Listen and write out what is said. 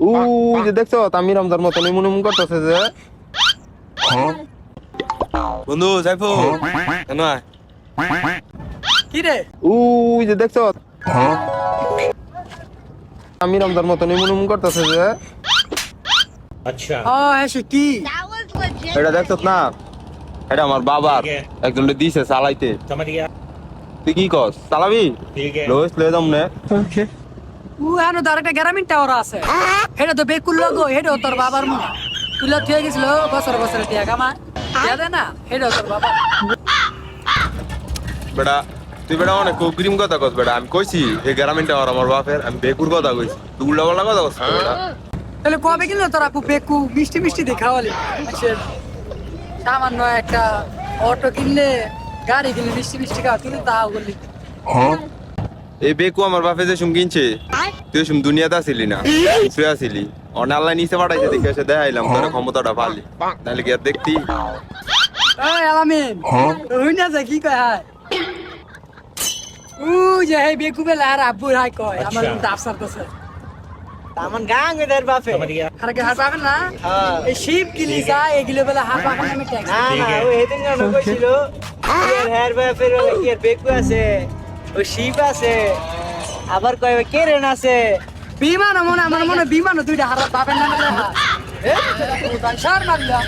ওই যে দেখছো তামির আমদার মতন এমন এমন করতেছে যে। বন্ধু যাইবো কেন আয়? কি রে? ওই যে দেখছো তামির আমদার মতন এমন এমন করতেছে যে। ও হ্যাঁ কি? এটা দেখছো না, এটা আমার বাবার একজন দিছে চালাইতে। তুই কি কস চালাবি? লোস লয়ে যাম না। ও এনো তার একটা গ্রামীণ টাওয়ার আছে, এটা তো বেকুল লগো, এটা তোর বাবার মনে তুলা থুয়ে গেছিল বছর বছর দিয়া কামা দে না, এটা তোর বাবা। বেটা তুই বেটা অনেক কুকরিম কথা কস বেটা। আমি কইছি এই গ্রামীণটা আমার বাপের, আমি বেকুর কথা কইছি। তুই উল্টা পাল্টা কথা কস বেটা। তাহলে কবে কিনলো তোর আপু বেকু মিষ্টি মিষ্টি দেখাওয়ালি? সামান্য একটা অটো কিনলে, গাড়ি কিনলে মিষ্টি মিষ্টি খাওয়া, তুই তাও বললি। এই বেকু আমার বাপে যে সুম কিনছে, তুই সুম দুনিয়াতে আসিলি না, শুয়ে আসিলি। অনাল্লাই নিচে পাঠাইছে, দেখে এসে দেখাইলাম তোর ক্ষমতাটা পালি, নাহলে কি আর দেখতি? ওই আলামিন, ওই না যে কি কয় হায় ও যে হে বেকু বেলা আর আব্বু হাই কয় আমার দাফসার দছে তামান গাং এদের বাপে আর কি হার পাবেন না? এই শিপ কিলি যায় এগুলো বেলা হার পাবেন আমি ট্যাক্স। না না ও হেদিন জানো কইছিল এর হেয়ার বাপের কি এর বেকু আছে, ও শিপ আছে, আবার কয় কেরেন আছে। বিমান মনে আমার মনে বিমান দুইটা হার পাবেন না, সার মারলা